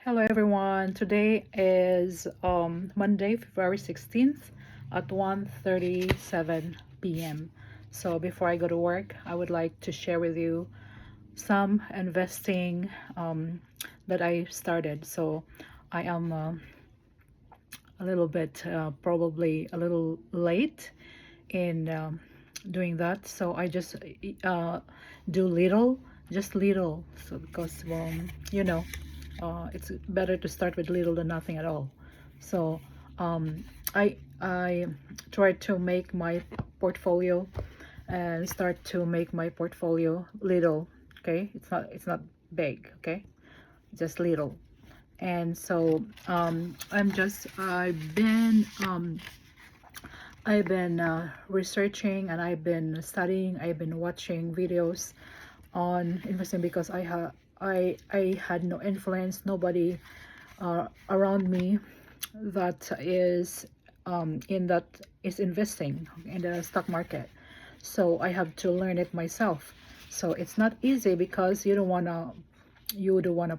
Hello everyone. Today is Monday, February 16th at 1:37 p.m. So before I go to work, I would like to share with you some investing that I started. So I am a little bit probably a little late in doing that. So I just uh, do little, just little. So because it's better to start with little than nothing at all. So I try to make my portfolio and start to make my portfolio little. Okay, it's not big. Okay, just little. And so I've been researching, and I've been studying, I've been watching videos on investing because I had no influence, nobody around me that is in that is investing in the stock market. So I have to learn it myself. So it's not easy because you don't wanna you don't wanna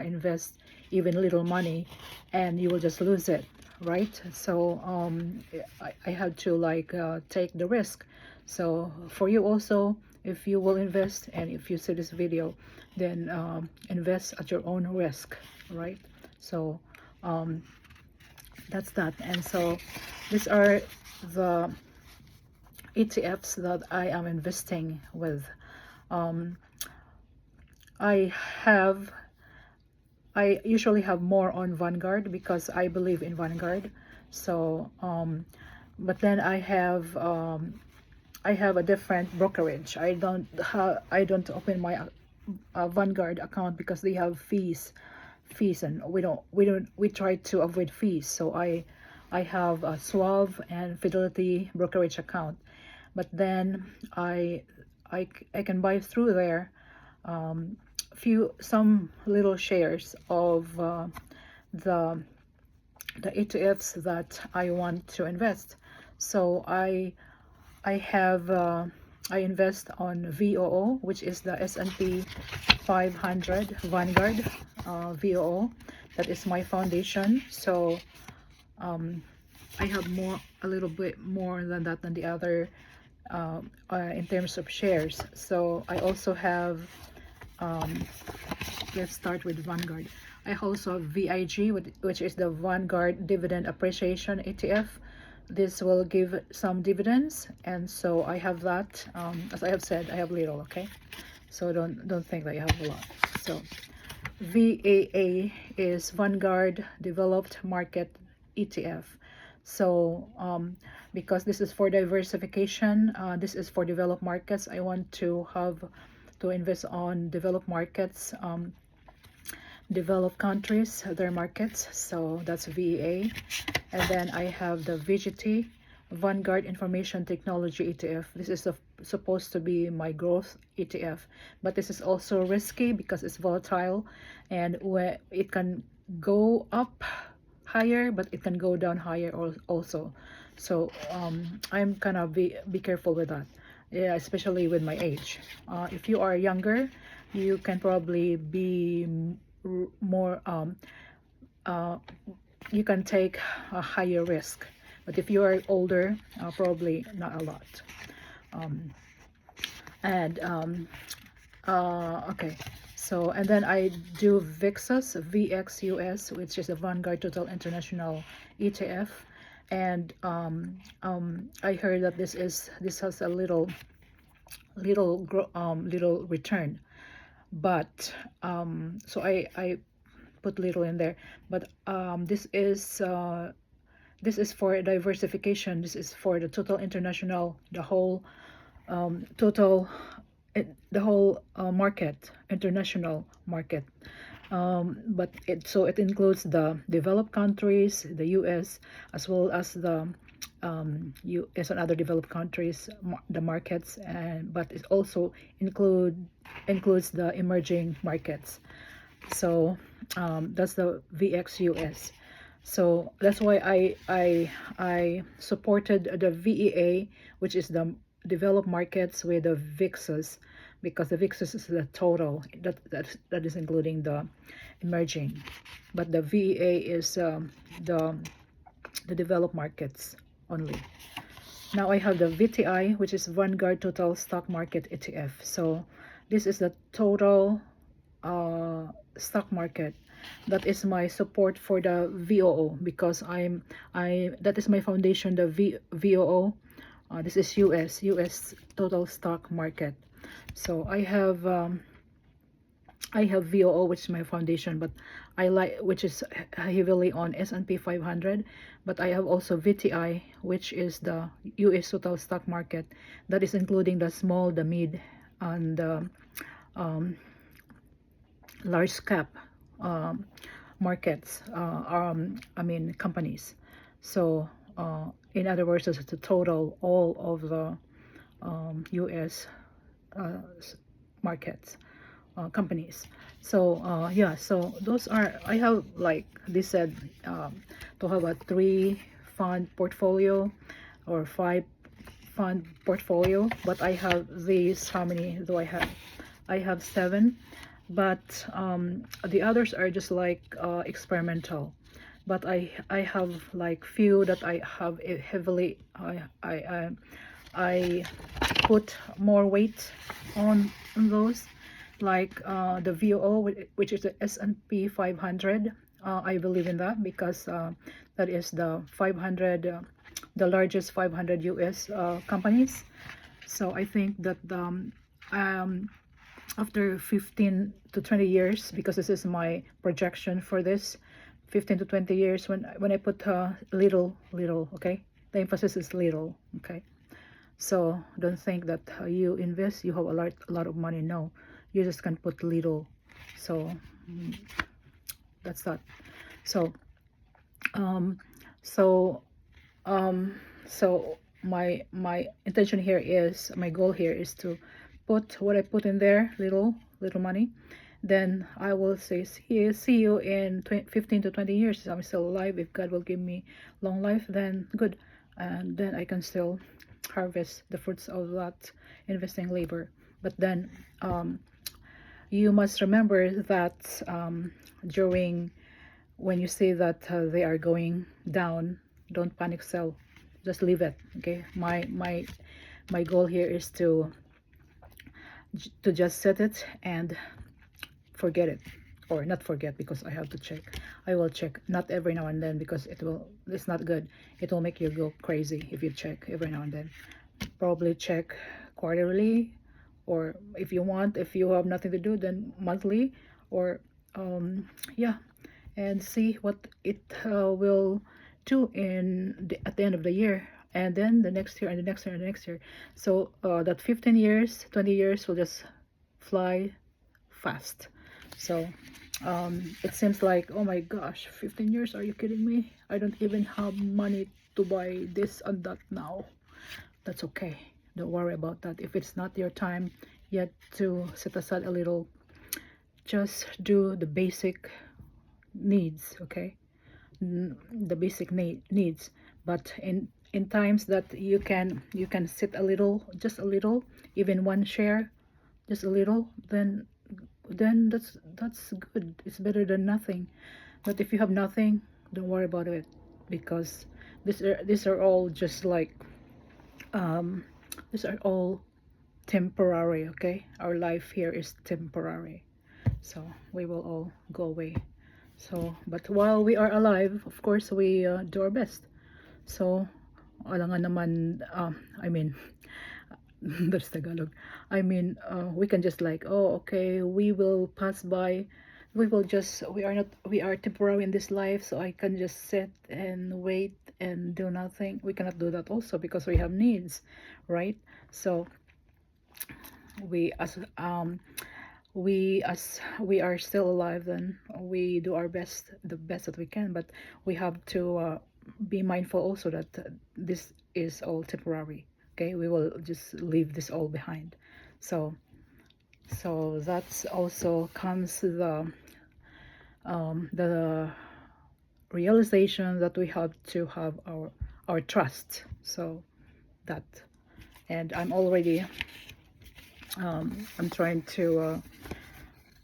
invest even little money and you will just lose it, right? So I had to take the risk. So for you also, if you will invest and if you see this video, then invest at your own risk, right? So um, that's that. And so these are the ETFs that I am investing with. um, I have I usually have more on Vanguard because I believe in Vanguard. So but then I have a different brokerage. I don't open my Vanguard account because they have fees, and we try to avoid fees. So I have a Suave and Fidelity brokerage account, but then I can buy through there some little shares of the the ETFs that I want to invest. So I have I invest on VOO, which is the S&P 500 Vanguard VOO. That is my foundation. So I have a little bit more than that than the other in terms of shares. So I also have let's start with Vanguard. I also have VIG, which is the Vanguard Dividend Appreciation ETF. This will give some dividends, and so I have that. As I have said, I have little. Okay, so don't think that you have a lot. So VAA is Vanguard Developed Market ETF. So because this is for diversification, this is for developed markets. I want to invest on developed markets, developed countries, their markets. So that's VEA. And then I have the VGT, Vanguard Information Technology ETF. This is supposed to be my growth ETF, but this is also risky because it's volatile, and where it can go up higher, but it can go down higher also. So I'm gonna be careful with that, yeah, especially with my age. If you are younger, you can probably be more you can take a higher risk, but if you are older, probably not a lot. And okay, so and then I do VXUS, which is a Vanguard Total International ETF. And I heard that this has a little return, but so I put little in there. But this is for diversification. This is for the total international, the whole total the whole market, international market. But it includes the developed countries, the US, as well as the US and other developed countries, the markets, and but it also includes the emerging markets. So that's the VXUS. So that's why I supported the VEA, which is the developed markets, with the VIXs, because the VIX is the total that is including the emerging, but the VEA is the developed markets only. Now I have the VTI, which is Vanguard Total Stock Market ETF. So this is the total stock market. That is my support for the VOO, because that is my foundation, the VOO. This is US total stock market. So I have VOO, which is my foundation, but I like, which is heavily on S&P 500, but I have also VTI, which is the US total stock market, that is including the small, the mid, and the large cap markets, I mean companies. So in other words, it's the total all of the US markets, companies. So yeah, so those are, I have, like they said, to have a 3-fund portfolio or 5-fund portfolio, but I have these, how many do I have? I have 7, but the others are just like experimental. But I have like few that I have heavily, I put more weight on those, like the VOO, which is the S&P 500. I believe in that because that is the 500, the largest 500 US companies. So I think that after 15 to 20 years, because this is my projection for this, 15 to 20 years, when I put little, okay, the emphasis is little, okay. So don't think that you invest, you have a lot of money. No, you just can put little. So that's that. So so my intention here is, my goal here is to put what I put in there, little money. Then I will say, see you in 15 to 20 years. I'm still alive. If God will give me long life, then good, and then I can still harvest the fruits of that investing labor. But then you must remember that during, when you see that they are going down, don't panic sell, just leave it, okay. My goal here is to just set it and forget it, or not forget, because I have to check. I will check, not every now and then, because it's not good. It will make you go crazy if you check every now and then. Probably check quarterly, or if you want, if you have nothing to do, then monthly, or yeah, and see what it will do at the end of the year, and then the next year, and the next year, and the next year. So that 15 years, 20 years will just fly fast. So it seems like, oh my gosh, 15 years, are you kidding me? I don't even have money to buy this and that now. That's okay, don't worry about that. If it's not your time yet to set aside a little, just do the basic needs, okay. The basic needs. But in times that you can sit a little, just a little, even one share, just a little, then that's good. It's better than nothing. But if you have nothing, don't worry about it, because these are all just like these are all temporary, okay. Our life here is temporary, so we will all go away. So but while we are alive, of course, we do our best. So alangan naman, I mean, that's Tagalog. I mean, we can just like, oh, okay, we will pass by. We will just, we are temporary in this life, so I can just sit and wait and do nothing. We cannot do that also, because we have needs, right? So we as we are still alive, then we do our best, the best that we can. But we have to be mindful also that this is all temporary, okay. We will just leave this all behind. So that's also comes the realization that we have to have our trust. So that, and I'm already I'm trying to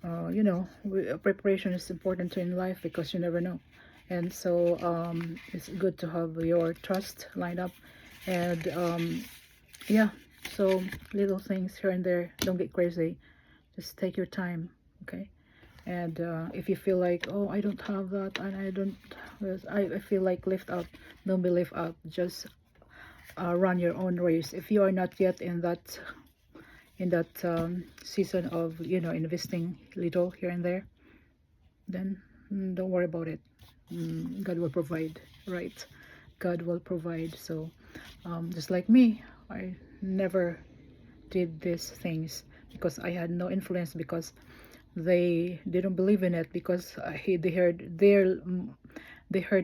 you know, preparation is important in life because you never know. And so it's good to have your trust lined up. And yeah, so little things here and there, don't get crazy, just take your time, okay? And if you feel like, oh, I don't have that, and I don't, I feel like lift up, don't be lift up, just run your own race. If you are not yet in that season of, you know, investing little here and there, then don't worry about it. God will provide, right? God will provide. So just like me, I never did these things because I had no influence, because they didn't believe in it, because they heard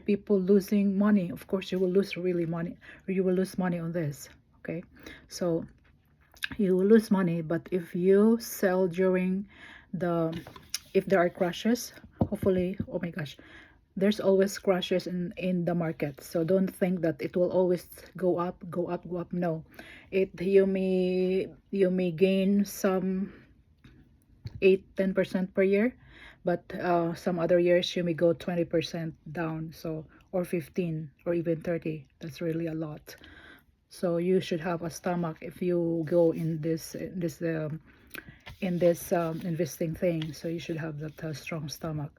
people losing money. Of course you will lose really money, or you will lose money on this, okay? So you will lose money, but if you sell during the, if there are crashes, hopefully, oh my gosh, there's always crashes in the market. So don't think that it will always go up, go up, go up. No, it, you may gain some 8-10% per year, but some other years you may go 20% down, so, or 15 or even 30. That's really a lot. So you should have a stomach if you go in this investing thing. So you should have that strong stomach.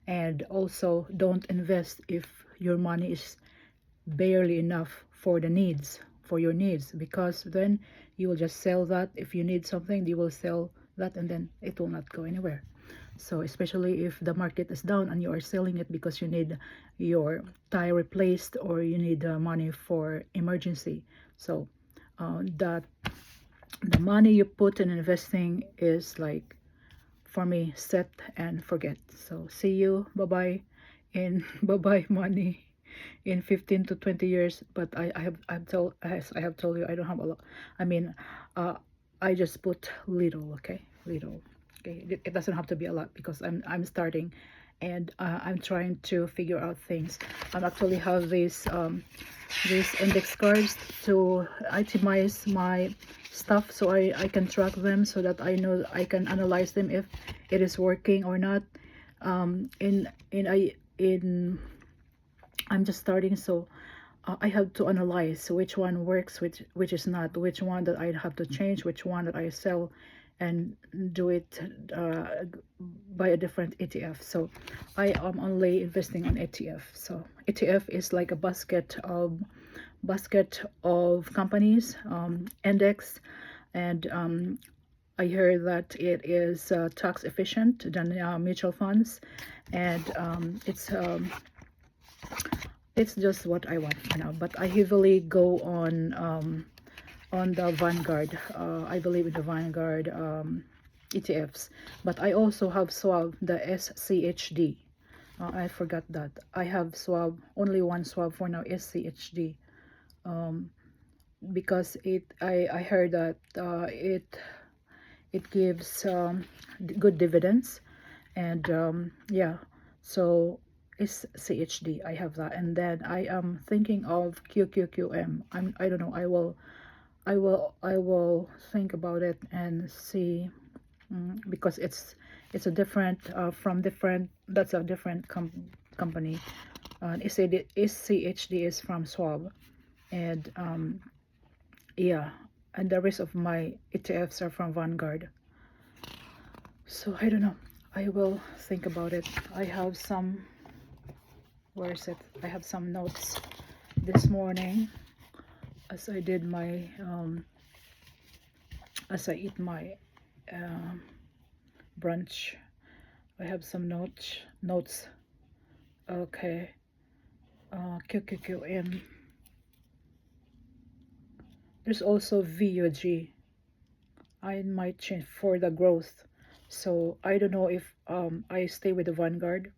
And also don't invest if your money is barely enough for the needs, for your needs, because then you will just sell that. If you need something, you will sell that, and then it will not go anywhere. So especially if the market is down and you are selling it because you need your tire replaced, or you need money for emergency. So that the money you put in investing is like, for me, set and forget. So see you, bye bye, in bye bye money in 15 to 20 years. But I've told, as I have told you, I don't have a lot. I mean, uh I just put little, okay, little, okay. It doesn't have to be a lot because I'm starting, and I'm trying to figure out things. I actually have these index cards to itemize my stuff, so I can track them, so that I know, I can analyze them if it is working or not. In I'm just starting, so I have to analyze which one works, which is not, which one that I have to change, which one that I sell, and do it by a different ETF. So I am only investing on ETF. So ETF is like a basket of companies, index, and I heard that it is tax efficient than mutual funds, and it's just what I want for now. But I heavily go on the Vanguard. I believe in the Vanguard ETFs. But I also have swab, the SCHD. I forgot that. I have swab, only one swab for now, SCHD. Because I heard that it gives good dividends, and yeah, so it's CHD, I have that. And then I am thinking of QQQM. I don't know, I will think about it and see, because it's a different from different, that's a different company. SCHD is from Schwab, and yeah, and the rest of my ETFs are from Vanguard. So I don't know, I will think about it. I have some, where is it, I have some notes this morning as I did my as I eat my brunch. I have some notes. Okay, QQQM. There's also VUG. I might change for the growth. So I don't know if I stay with the Vanguard,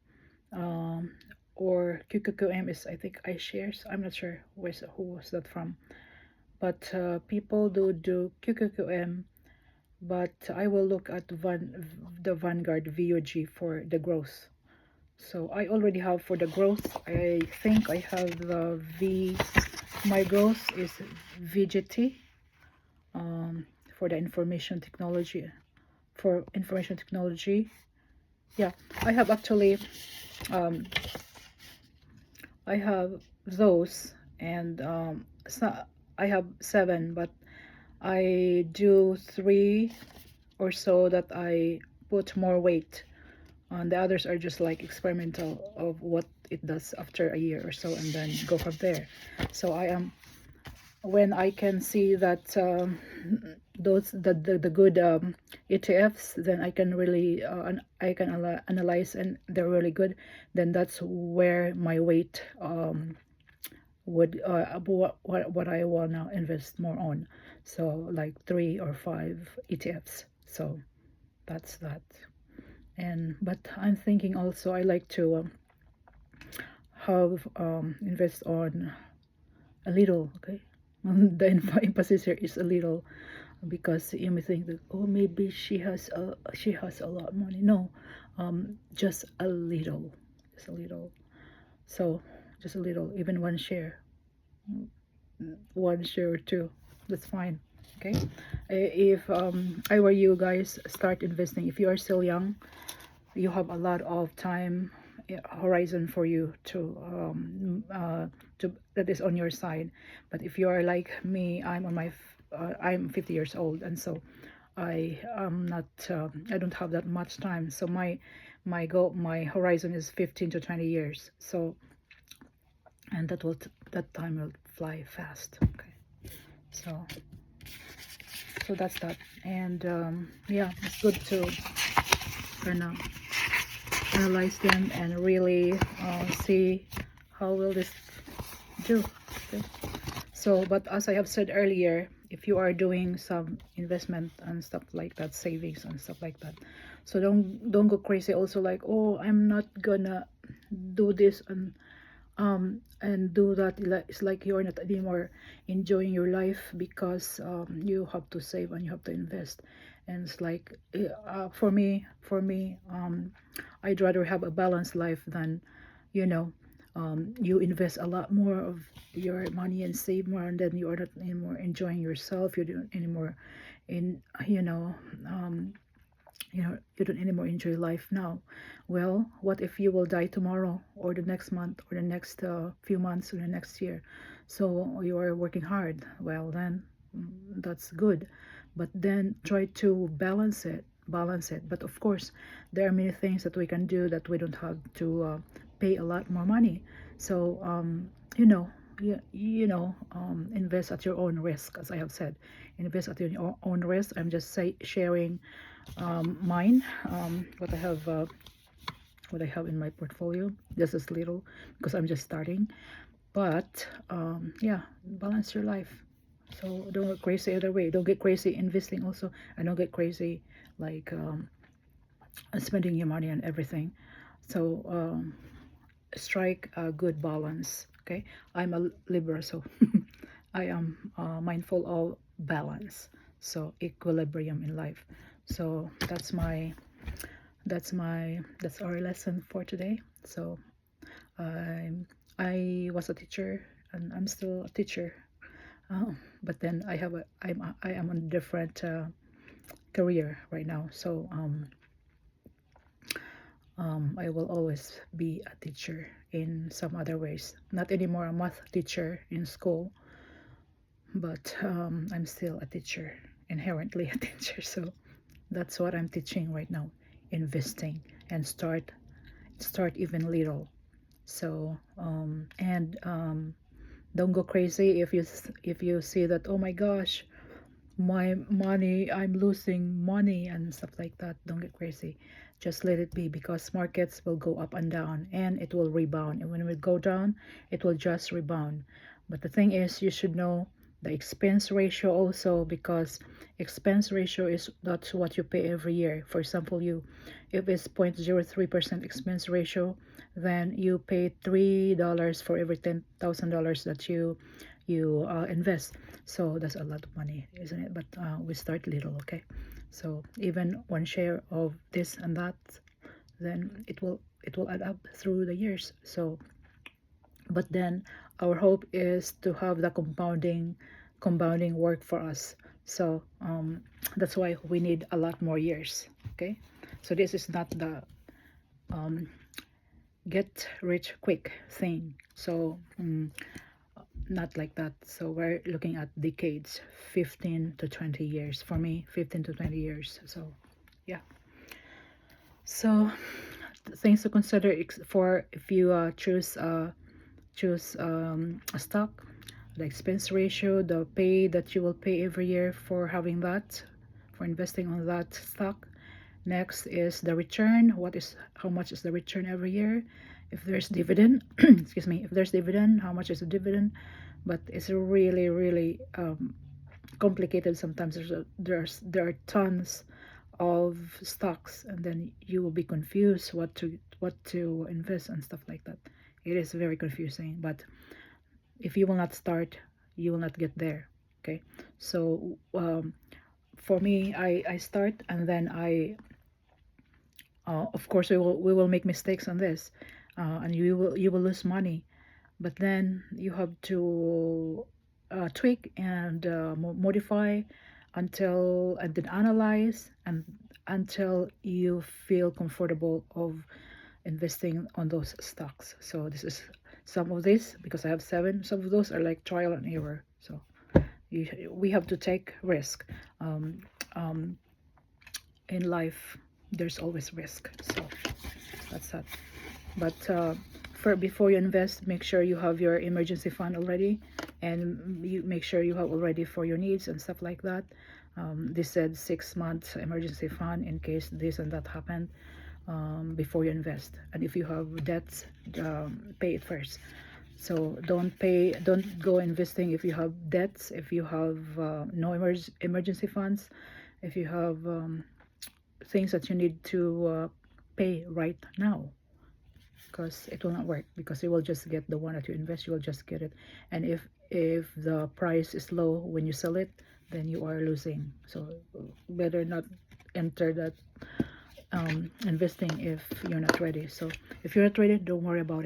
or QQQM is, I think, iShares. I'm not sure who was that from. But people do QQQM, but I will look at the Vanguard VUG for the growth. So I already have for the growth, I think I have my growth is VGT, for the information technology, for information technology. Yeah, I have actually I have those, and so I have 7, but I do 3 or so that I put more weight on. The others are just like experimental of what it does after a year or so, and then go from there. So I am, when I can see that those the good ETFs, then I can really I can analyze, and they're really good. Then that's where my weight would what I wanna invest more on. So like 3 or 5 ETFs. So that's that. And but I'm thinking also I like to have invest on a little, okay. The emphasis here is a little, because you may think that, oh, maybe she has a lot of money. No, just a little, just a little. So just a little, even 1 share, 1 share or 2, that's fine. Okay. If I were you guys, start investing. If you are still young, you have a lot of time horizon for you to that is on your side. But if you are like me, I'm on my I'm 50 years old, and so I am not I don't have that much time. So my goal, my horizon is 15 to 20 years. So, and that time will fly fast. Okay. So that's that. And yeah, it's good to kind of analyze them and really see how will this do. Okay. So, but as I have said earlier, if you are doing some investment and stuff like that, savings and stuff like that, so don't go crazy also, like, oh, I'm not gonna do this and do that. It's like you're not anymore enjoying your life because you have to save and you have to invest. And it's like for me I'd rather have a balanced life than, you know, you invest a lot more of your money and save more, and then you are not anymore enjoying yourself. You don't anymore in you don't anymore enjoy life now. Well, what if you will die tomorrow, or the next month, or the next few months, or the next year? So you are working hard. Well, then that's good, but then try to balance it. But of course, there are many things that we can do that we don't have to pay a lot more money. So you know invest at your own risk. As I have said, invest at your own risk. I'm just sharing mine, what I have in my portfolio. Just as little, because I'm just starting. But yeah, balance your life. So don't get crazy either way. Don't get crazy investing also, and don't get crazy like spending your money on everything. So strike a good balance. Okay, I'm a Libra, so I am mindful of balance, so equilibrium in life. So that's our lesson for today. So I was a teacher, and I'm still a teacher, but then I am on a different career right now. So I will always be a teacher in some other ways. Not anymore a math teacher in school, but I'm still a teacher, inherently a teacher. So that's what I'm teaching right now: investing, and start even little. So and don't go crazy if you see that, oh my gosh, my money, I'm losing money and stuff like that. Don't get crazy. Just let it be, because markets will go up and down, and it will rebound. And when it go down, it will just rebound. But the thing is, you should know the expense ratio also, because expense ratio is, that's what you pay every year. For example, you, if it's 0.03% expense ratio, then you pay $3 for every $10,000 that you invest. So that's a lot of money, isn't it? But we start little, okay? So even 1 share of this and that, then it will add up through the years. So, but then our hope is to have the compounding work for us, So that's why we need a lot more years. Okay, so this is not the get rich quick thing. So not like that. So we're looking at decades, 15 to 20 years. For me, 15 to 20 years. So yeah. So things to consider for if you choose a stock: the expense ratio, the pay that you will pay every year for having that, for investing on that stock. Next is the return. How much is the return every year? If there's dividend, excuse me, if there's dividend, how much is the dividend? But it's really, really complicated. Sometimes there are tons of stocks, and then you will be confused what to invest and stuff like that. It is very confusing, but if you will not start, you will not get there. Okay, so for me, I start, and then of course we will make mistakes on this, and you will lose money, but then you have to tweak and modify until, and then analyze, and until you feel comfortable of investing on those stocks. So this is some of this, because I have 7. Some of those are like trial and error. So we have to take risk. um, um, in life there's always risk, so that's that. But before you invest, make sure you have your emergency fund already, and you make sure you have already for your needs and stuff like that. They said 6 months emergency fund in case this and that happened, before you invest. And if you have debts, pay it first. So don't go investing if you have debts, if you have no emergency funds, if you have things that you need to pay right now, because it will not work, because you will just get the one that you invest, you will just get it. And if the price is low when you sell it, then you are losing. So better not enter that investing if you're not ready. So if you're not ready, don't worry about it.